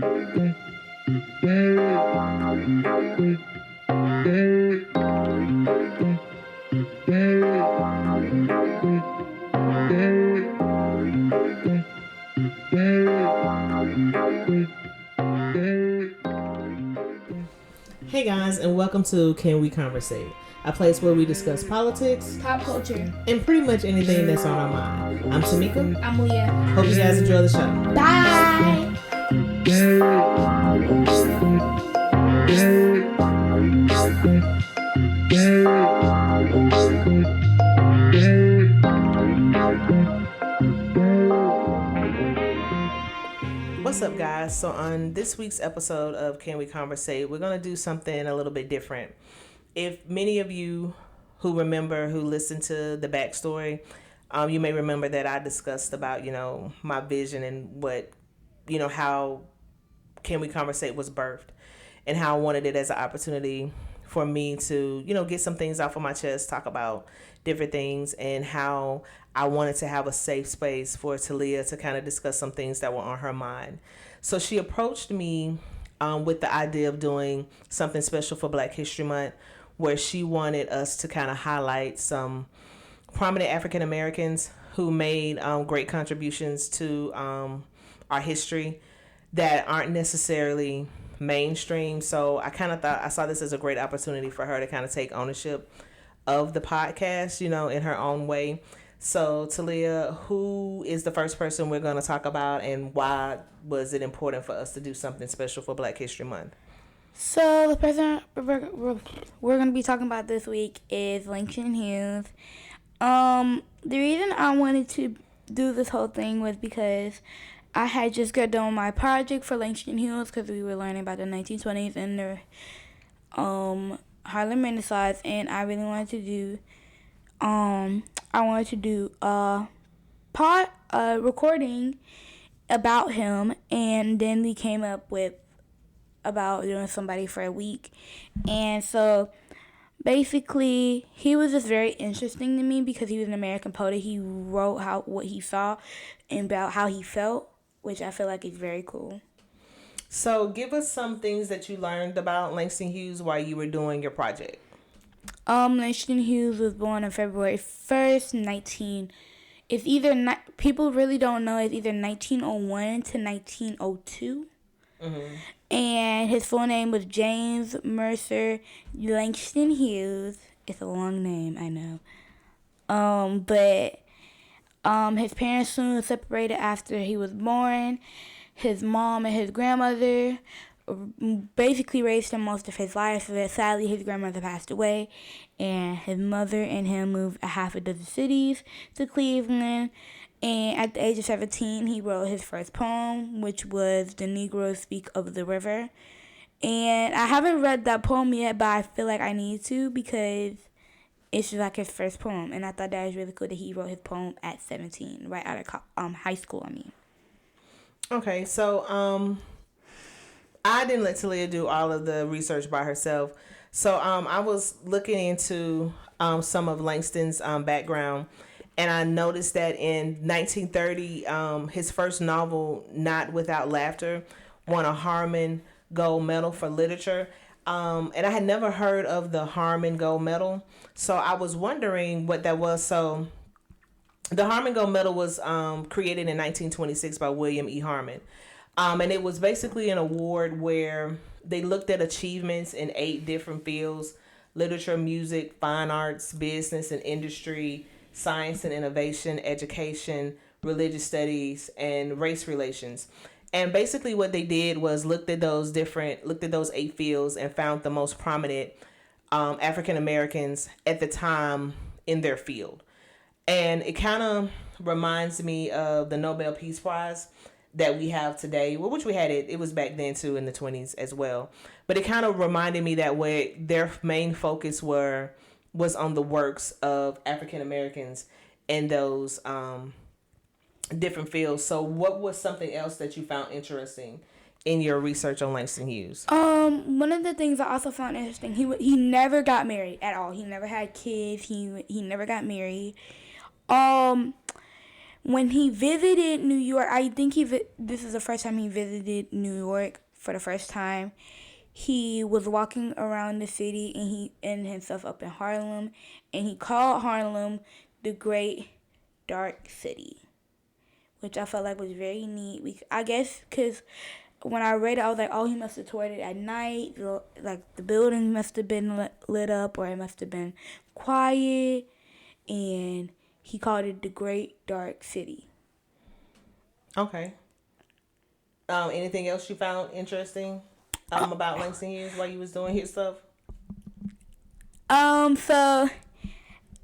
Hey guys, and welcome to Can We Conversate, a place where we discuss politics, pop culture, and pretty much anything that's on our mind. I'm Tamika. I'm Leah. Hope you guys enjoy the show. Bye! What's up, guys? So on this week's episode of Can We Conversate, we're going to do something a little bit different. If many of you who listen to the backstory, you may remember that I discussed about, my vision and what, how Can We Conversate was birthed and how I wanted it as an opportunity for me to, get some things off of my chest, talk about different things, and how I wanted to have a safe space for Taliyah to kind of discuss some things that were on her mind. So she approached me with the idea of doing something special for Black History Month, where she wanted us to kind of highlight some prominent African Americans who made great contributions to our history that aren't necessarily mainstream. So I kind of thought I saw this as a great opportunity for her to kind of take ownership of the podcast, in her own way. So Taliyah, who is the first person we're going to talk about, and why was it important for us to do something special for Black History Month? So the person we're going to be talking about this week is Langston Hughes. The reason I wanted to do this whole thing was because I had just got done my project for Langston Hughes, because we were learning about the 1920s and the Harlem Renaissance, and I really wanted to do a recording about him, and then we came up with about doing somebody for a week. And so basically he was just very interesting to me because he was an American poet. He wrote what he saw and about how he felt, which I feel like is very cool. So give us some things that you learned about Langston Hughes while you were doing your project. Langston Hughes was born on February 1st, people really don't know, it's either 1901 to 1902. Mm-hmm. And his full name was James Mercer Langston Hughes. It's a long name, I know. But his parents soon separated after he was born. His mom and his grandmother basically raised him most of his life. Sadly, his grandmother passed away, and his mother and him moved a half a dozen cities to Cleveland. And at the age of 17, he wrote his first poem, which was "The Negroes Speak of the River." And I haven't read that poem yet, but I feel like I need to because it's just like his first poem. And I thought that was really cool that he wrote his poem at 17, right out of high school, Okay, so I didn't let Taliyah do all of the research by herself. So I was looking into some of Langston's background, and I noticed that in 1930, his first novel, Not Without Laughter, won a Harmon Gold Medal for literature. And I had never heard of the Harmon Gold Medal, so I was wondering what that was. So the Harmon Gold Medal was created in 1926 by William E. Harmon. And it was basically an award where they looked at achievements in 8 different fields: literature, music, fine arts, business and industry, science and innovation, education, religious studies, and race relations. And basically what they did was looked at those 8 fields and found the most prominent African Americans at the time in their field. And it kind of reminds me of the Nobel Peace Prize that we have today, which we had it was back then too in the 20s as well. But it kind of reminded me that way their main focus was on the works of African Americans in those different fields. So what was something else that you found interesting in your research on Langston Hughes? One of the things I also found interesting, he never got married at all. He never had kids. He never got married. when he visited New York, I think this is the first time he visited New York for the first time. He was walking around the city and he ended himself up in Harlem, and he called Harlem the Great Dark City, which I felt like was very neat. I guess because when I read it, I was like, oh, he must have toured it at night. Like the building must have been lit up, or it must have been quiet, and he called it the Great Dark City. Okay. Anything else you found interesting about Langston Hughes while you was doing his stuff? So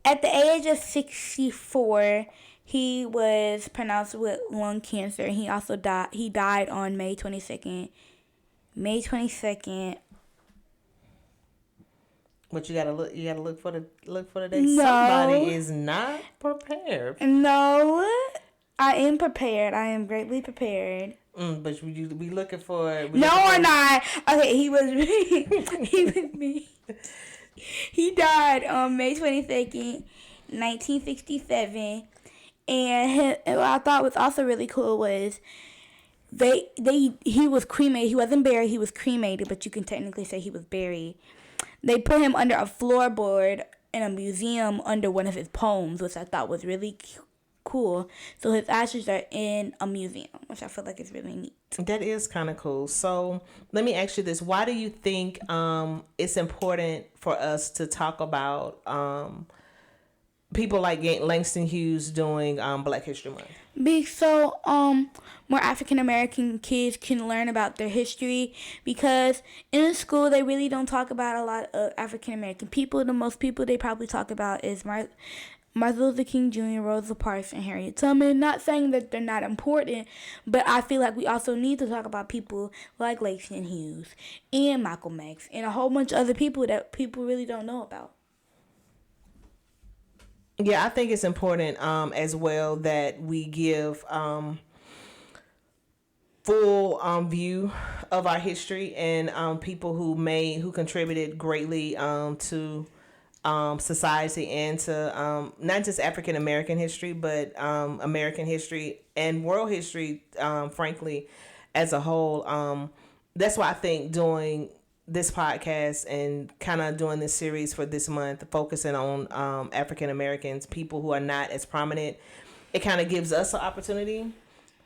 at the age of 64, he was pronounced with lung cancer. He also died. He died on May 22nd. May 22nd. But you gotta look for the day. No. Somebody is not prepared. No, I am prepared. I am greatly prepared. But you be looking for. No, or not. Okay, he was me. He died on May 22nd, 1967. And what I thought was also really cool was he was cremated. He wasn't buried. He was cremated, but you can technically say he was buried. They put him under a floorboard in a museum under one of his poems, which I thought was really cool. So his ashes are in a museum, which I feel like is really neat. That is kind of cool. So let me ask you this: why do you think it's important for us to talk about people like Langston Hughes doing Black History Month? So more African American kids can learn about their history, because in school they really don't talk about a lot of African American people. The most people they probably talk about is Martin Luther King Jr., Rosa Parks, and Harriet Tubman. Not saying that they're not important, but I feel like we also need to talk about people like Langston Hughes and Malcolm X and a whole bunch of other people that people really don't know about. Yeah, I think it's important as well that we give full view of our history and people who contributed greatly to society and to not just African American history, but American history and world history, frankly, as a whole. That's why I think doing this podcast and kind of doing this series for this month, focusing on African Americans, people who are not as prominent, it kind of gives us an opportunity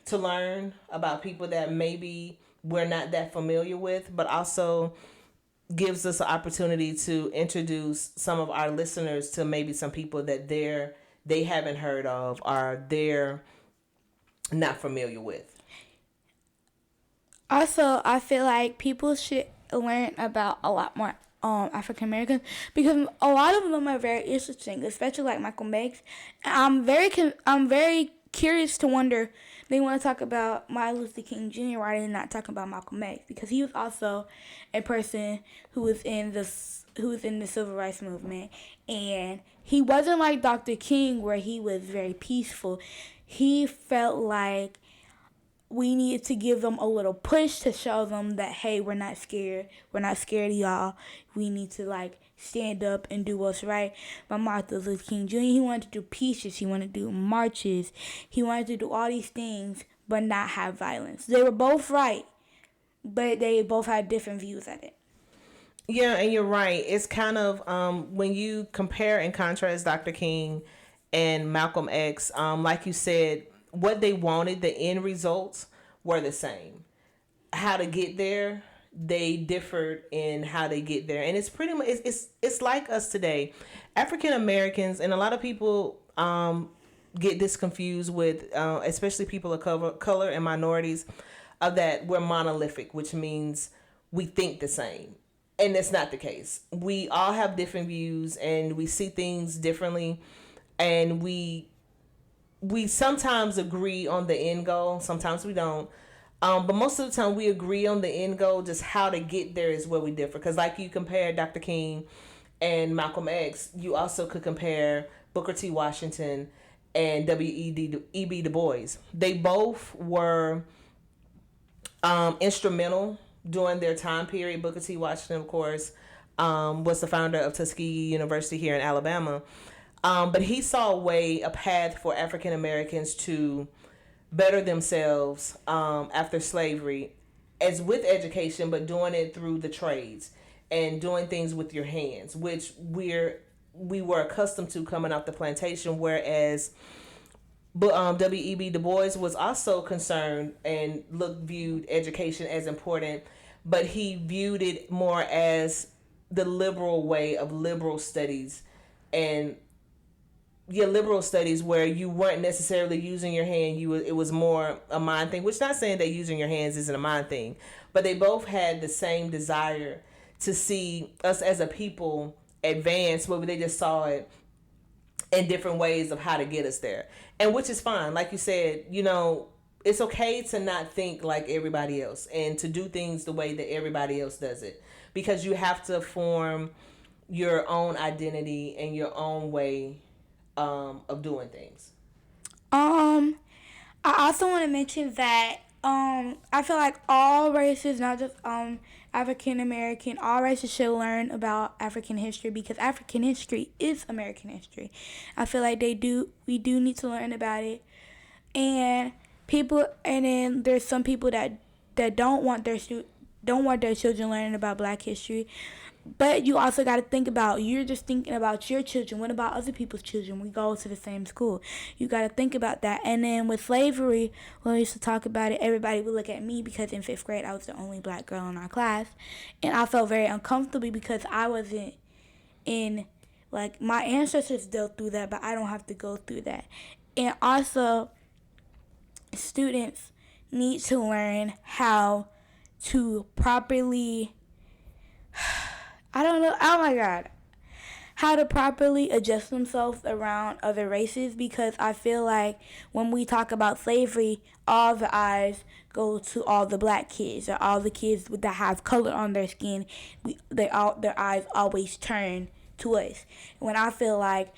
to learn about people that maybe we're not that familiar with, but also gives us an opportunity to introduce some of our listeners to maybe some people that they haven't heard of or they're not familiar with. Also, I feel like people should learn about a lot more African Americans, because a lot of them are very interesting, especially like Malcolm X. I'm very curious to wonder. They want to talk about Martin Luther King Jr. Why are they not talking about Malcolm X? Because he was also a person who was in the civil rights movement, and he wasn't like Dr. King where he was very peaceful. He felt like we needed to give them a little push to show them that, hey, we're not scared. We're not scared of y'all. We need to stand up and do what's right. But Martin Luther King Jr., he wanted to do pieces. He wanted to do marches. He wanted to do all these things, but not have violence. They were both right, but they both had different views at it. Yeah, and you're right. It's kind of when you compare and contrast Dr. King and Malcolm X, like you said, what they wanted, the end results were the same. How to get there, they differed in how they get there, and it's pretty much it's like us today, African Americans, and a lot of people get this confused with, especially people of color and minorities, of that we're monolithic, which means we think the same, and that's not the case. We all have different views, and we see things differently, and we sometimes agree on the end goal. Sometimes we don't. But most of the time we agree on the end goal. Just how to get there is where we differ. Because like you compare Dr. King and Malcolm X, you also could compare Booker T. Washington and W.E.B. Du Bois. They both were instrumental during their time period. Booker T. Washington, of course, was the founder of Tuskegee University here in Alabama. But he saw a path for African Americans to better themselves after slavery, as with education, but doing it through the trades and doing things with your hands, which we were accustomed to coming off the plantation. Whereas, but W.E.B. Du Bois was also concerned and viewed education as important, but he viewed it more as the liberal way of liberal studies, and liberal studies where you weren't necessarily using your hand. It was more a mind thing, which not saying that using your hands isn't a mind thing, but they both had the same desire to see us as a people advance, but they just saw it in different ways of how to get us there. And which is fine. Like you said, it's okay to not think like everybody else and to do things the way that everybody else does it, because you have to form your own identity and your own way of doing things. I also want to mention that I feel like all races, not just African American, all races should learn about African history, because African history is American history. I feel like we do need to learn about it. And then there's some people that don't want their children learning about Black history. But you also got to think about, you're just thinking about your children. What about other people's children? We go to the same school. You got to think about that. And then with slavery, when we used to talk about it, everybody would look at me because in 5th grade, I was the only Black girl in our class. And I felt very uncomfortable because I wasn't in, like, my ancestors dealt through that, but I don't have to go through that. And also, students need to learn how to properly... I don't know. Oh my God. How to properly adjust themselves around other races, because I feel like when we talk about slavery, all the eyes go to all the Black kids or all the kids that have color on their skin. Their eyes always turn to us. When I feel like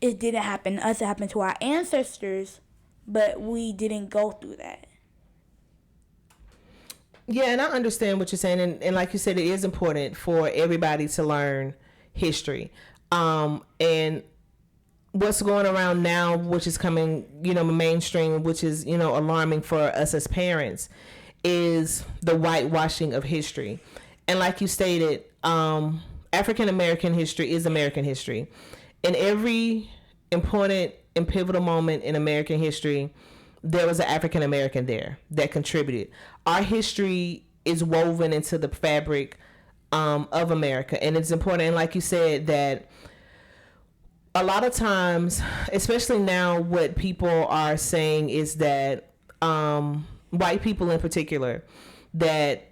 it didn't happen to us, it happened to our ancestors, but we didn't go through that. Yeah, and I understand what you're saying, and like you said, it is important for everybody to learn history. And what's going around now, which is coming, mainstream, which is, alarming for us as parents, is the whitewashing of history. And like you stated, African American history is American history. In every important and pivotal moment in American history, there was an African American there that contributed. Our history is woven into the fabric of America, and it's important. And like you said, that a lot of times, especially now, what people are saying is that white people in particular, that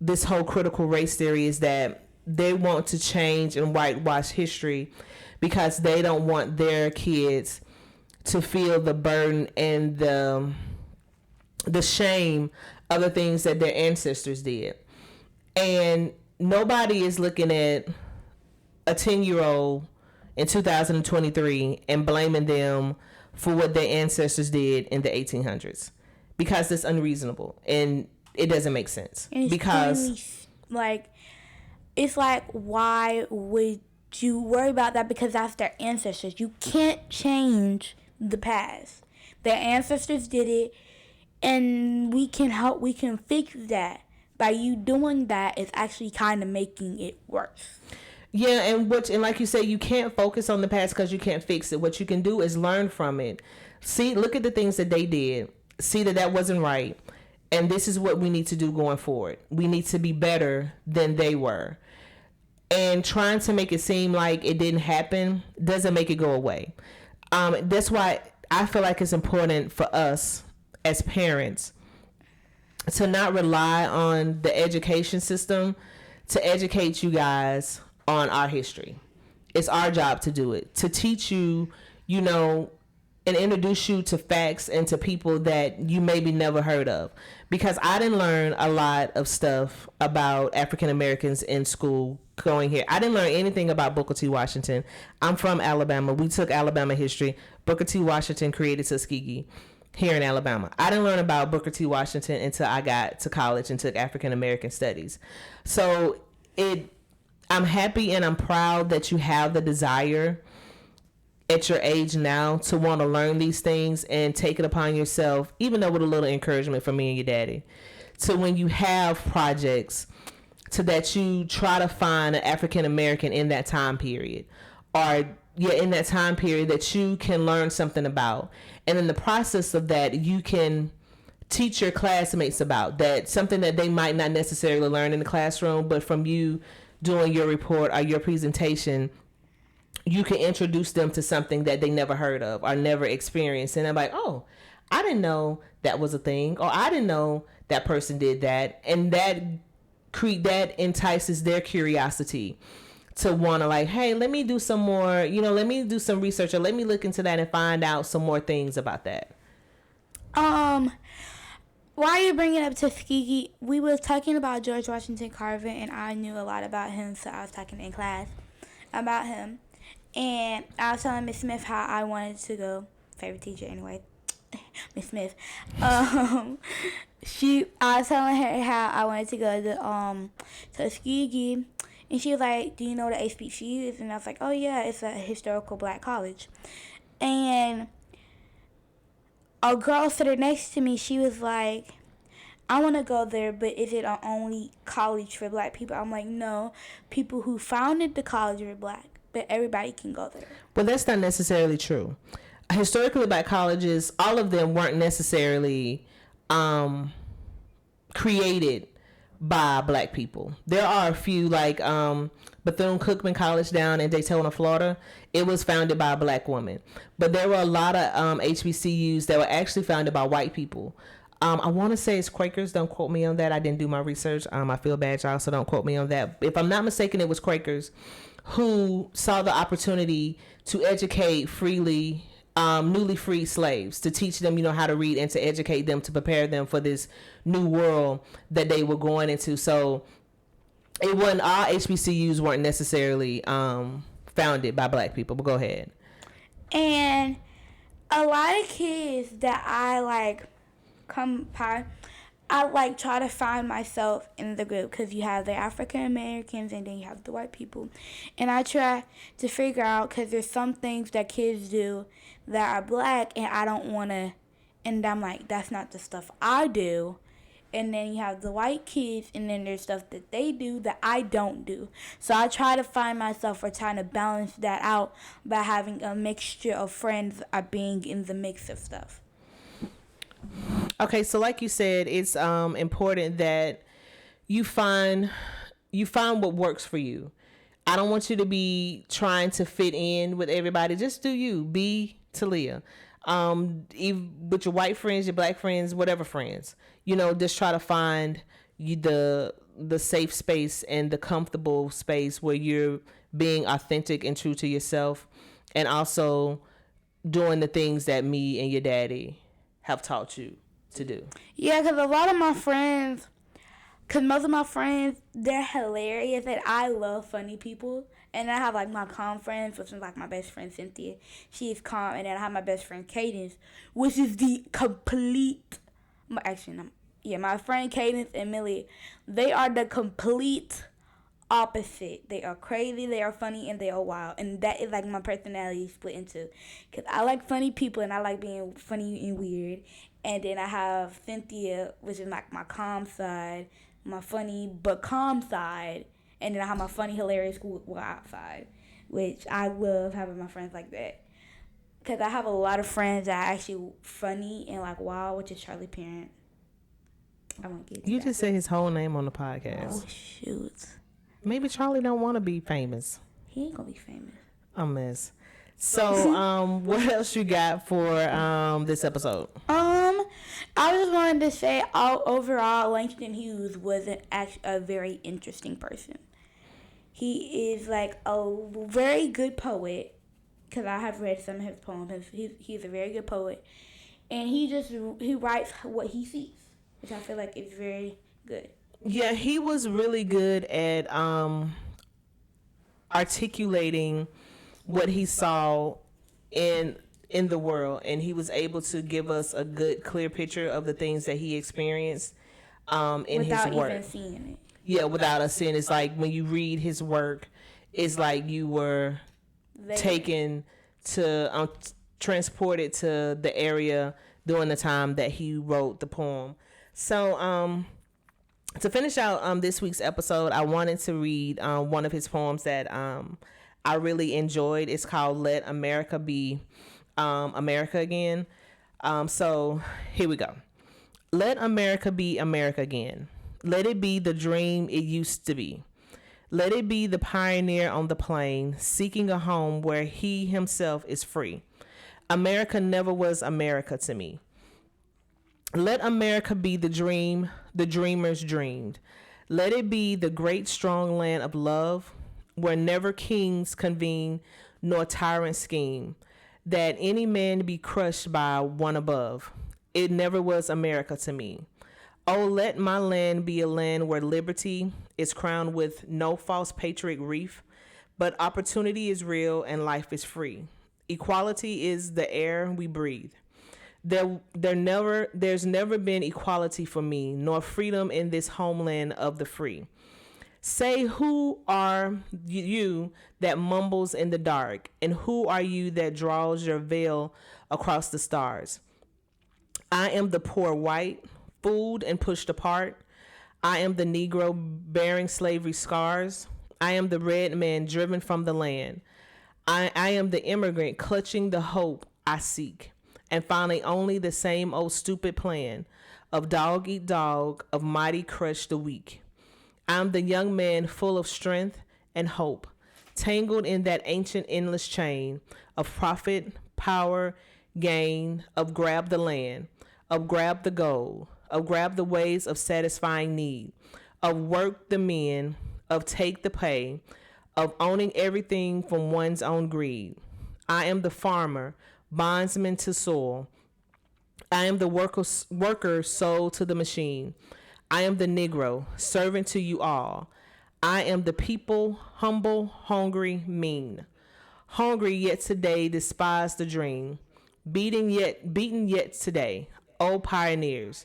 this whole critical race theory is that they want to change and whitewash history because they don't want their kids to feel the burden and the shame of the things that their ancestors did. And nobody is looking at a 10-year-old in 2023 and blaming them for what their ancestors did in the 1800s, because it's unreasonable and it doesn't make sense. And because it's like, why would you worry about that? Because that's their ancestors. You can't change the past. Their ancestors did it, and we can fix that. By you doing that, it's actually kind of making it worse. Yeah, and like you say, you can't focus on the past because you can't fix it. What you can do is learn from it. Look at the things that they did. See that wasn't right, and this is what we need to do going forward. We need to be better than they were. And trying to make it seem like it didn't happen doesn't make it go away. That's why I feel like it's important for us as parents to not rely on the education system to educate you guys on our history. It's our job to do it, to teach you, and introduce you to facts and to people that you maybe never heard of. Because I didn't learn a lot of stuff about African Americans in school going here. I didn't learn anything about Booker T. Washington. I'm from Alabama. We took Alabama history. Booker T. Washington created Tuskegee here in Alabama. I didn't learn about Booker T. Washington until I got to college and took African American studies. So I'm happy and I'm proud that you have the desire at your age now to want to learn these things and take it upon yourself, even though with a little encouragement from me and your daddy, to when you have projects, to that you try to find an African American in that time period, or in that time period that you can learn something about, and in the process of that you can teach your classmates about that, something that they might not necessarily learn in the classroom, but from you doing your report or your presentation, you can introduce them to something that they never heard of or never experienced, and they're like, oh, I didn't know that was a thing, or I didn't know that person did that, and that entices their curiosity to want to, like, hey, let me do some more, let me do some research, or let me look into that and find out some more things about that. Why you bringing up Tuskegee? We was talking about George Washington Carver, and I knew a lot about him, so I was talking in class about him. And I was telling Miss Smith how I wanted to go. Favorite teacher, anyway. Miss Smith. I was telling her how I wanted to go to Tuskegee. And she was like, do you know what a HBCU is? And I was like, oh, yeah, it's a historical black college. And a girl sitting next to me, she was like, I want to go there, but is it an only college for black people? I'm like, no, people who founded the college are black, but everybody can go there. Well, that's not necessarily true. Historically black colleges, all of them weren't necessarily created by black people. There are a few, like Bethune-Cookman College down in Daytona, Florida. It was founded by a black woman. But there were a lot of HBCUs that were actually founded by white people. I want to say it's Quakers. Don't quote me on that. I didn't do my research. I feel bad, y'all, so don't quote me on that. If I'm not mistaken, it was Quakers who saw the opportunity to educate freely newly freed slaves, to teach them, how to read, and to educate them, to prepare them for this new world that they were going into. So it wasn't, all HBCUs weren't necessarily founded by black people. But go ahead. And a lot of kids that I try to find myself in the group, because you have the African Americans and then you have the white people, and I try to figure out, because there's some things that kids do that are black, and I don't want to, and I'm like, that's not the stuff I do. And then you have the white kids, and then there's stuff that they do that I don't do. So I try to find myself, or trying to balance that out by having a mixture of friends are being in the mix of stuff. Okay, so like you said, it's important that you find what works for you. I don't want you to be trying to fit in with everybody. Just do you. Be Taliyah. With your white friends, your black friends, whatever friends. Just try to find the safe space and the comfortable space where you're being authentic and true to yourself, and also doing the things that me and your daddy have taught you to do. Yeah, because a lot of my friends, because most of my friends, they're hilarious, and I love funny people. And I have, my calm friends, which is, my best friend, Cynthia. She's calm. And then I have my best friend, Cadence, which is the complete... my friend Cadence and Millie, they are the complete opposite. They are crazy, they are funny, and they are wild. And that is, my personality split into. Because I like funny people, and I like being funny and weird. And then I have Cynthia, which is, my calm side, my funny but calm side. And then I have my funny, hilarious, wild side, which I love having my friends like that. Because I have a lot of friends that are actually funny and, wild, which is Charlie Parent. I won't get you just say his whole name on the podcast. Oh, shoot. Maybe Charlie don't want to be famous. He ain't going to be famous. A mess. So, what else you got for this episode? I just wanted to say, overall, Langston Hughes was a very interesting person. He is a very good poet, because I have read some of his poems. He's a very good poet, and he writes what he sees, which I feel like is very good. Yeah, he was really good at articulating what he saw in the world, and he was able to give us a good, clear picture of the things that he experienced in his work. Without even seeing it. Yeah, without us seeing it. It's like when you read his work, it's like you were taken to transported to the area during the time that he wrote the poem. So to finish out this week's episode, I wanted to read one of his poems that I really enjoyed. It's called "Let America Be America Again." So here we go. Let America be America again. Let it be the dream it used to be. Let it be the pioneer on the plain, seeking a home where he himself is free. America never was America to me. Let America be the dream the dreamers dreamed. Let it be the great strong land of love, where never kings convene nor tyrants scheme, that any man be crushed by one above. It never was America to me. Oh, let my land be a land where liberty is crowned with no false patriot wreath, but opportunity is real and life is free. Equality is the air we breathe. There's never been equality for me, nor freedom in this homeland of the free. Say, who are you that mumbles in the dark, and who are you that draws your veil across the stars? I am the poor white, fooled and pushed apart. I am the Negro bearing slavery scars. I am the red man driven from the land. I am the immigrant clutching the hope I seek, and finding only the same old stupid plan of dog eat dog, of mighty crush the weak. I'm the young man full of strength and hope, tangled in that ancient endless chain of profit, power, gain, of grab the land, of grab the gold, of grab the ways of satisfying need, of work the men, of take the pay, of owning everything from one's own greed. I am the farmer, bondsman to soil. I am the worker sold to the machine. I am the Negro, servant to you all. I am the people, humble, hungry, mean. Hungry yet today despise the dream. Beaten yet today, oh pioneers.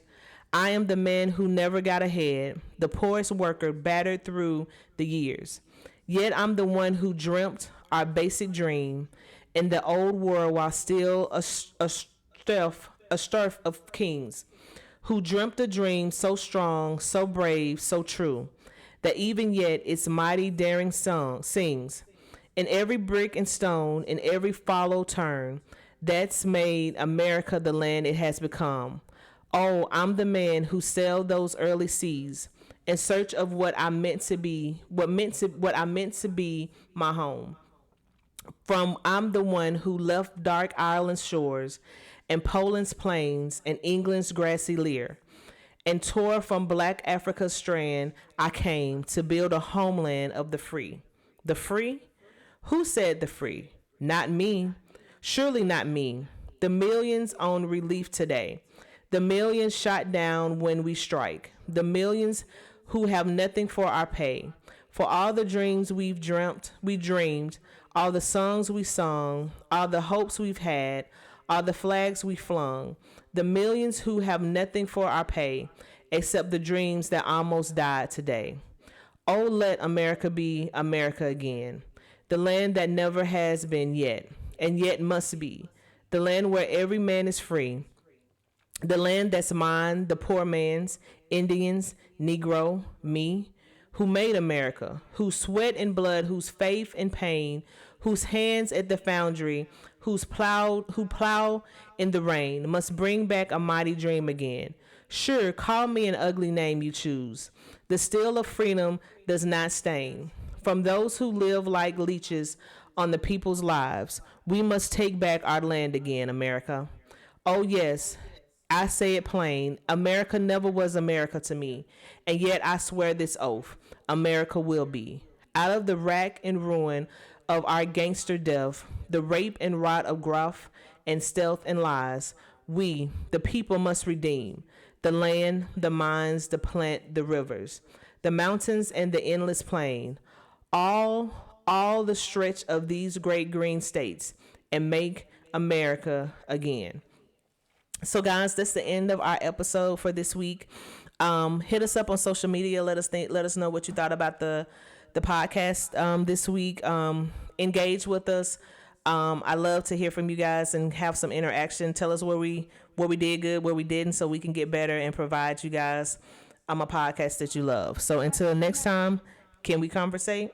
I am the man who never got ahead, the poorest worker battered through the years. Yet I'm the one who dreamt our basic dream in the old world while still a strife of kings, who dreamt a dream so strong, so brave, so true, that even yet its mighty daring song sings. In every brick and stone, in every follow turn, that's made America the land it has become. Oh, I'm the man who sailed those early seas in search of what I meant to be, what I meant to be my home. I'm the one who left dark Ireland's shores and Poland's plains and England's grassy leer, and tore from black Africa's strand. I came to build a homeland of the free. The free? Who said the free? Not me. Surely not me. The millions own relief today. The millions shot down when we strike. The millions who have nothing for our pay. For all the dreams we dreamed, all the songs we sung, all the hopes we've had, all the flags we flung. The millions who have nothing for our pay, except the dreams that almost died today. Oh, let America be America again. The land that never has been yet, and yet must be. The land where every man is free. The land that's mine, the poor man's, Indians, Negro, me, who made America, whose sweat and blood, whose faith and pain, whose hands at the foundry, who plow in the rain, must bring back a mighty dream again. Sure, call me an ugly name you choose. The steel of freedom does not stain. From those who live like leeches on the people's lives, we must take back our land again, America. Oh yes, I say it plain, America never was America to me, and yet I swear this oath, America will be. Out of the rack and ruin of our gangster death, the rape and rot of gruff and stealth and lies, we, the people, must redeem the land, the mines, the plant, the rivers, the mountains and the endless plain, all the stretch of these great green states, and make America again. So guys, that's the end of our episode for this week. Hit us up on social media. Let us know what you thought about the podcast this week. Engage with us. I love to hear from you guys and have some interaction. Tell us where we did good, where we didn't, so we can get better and provide you guys a podcast that you love. So until next time, can we conversate?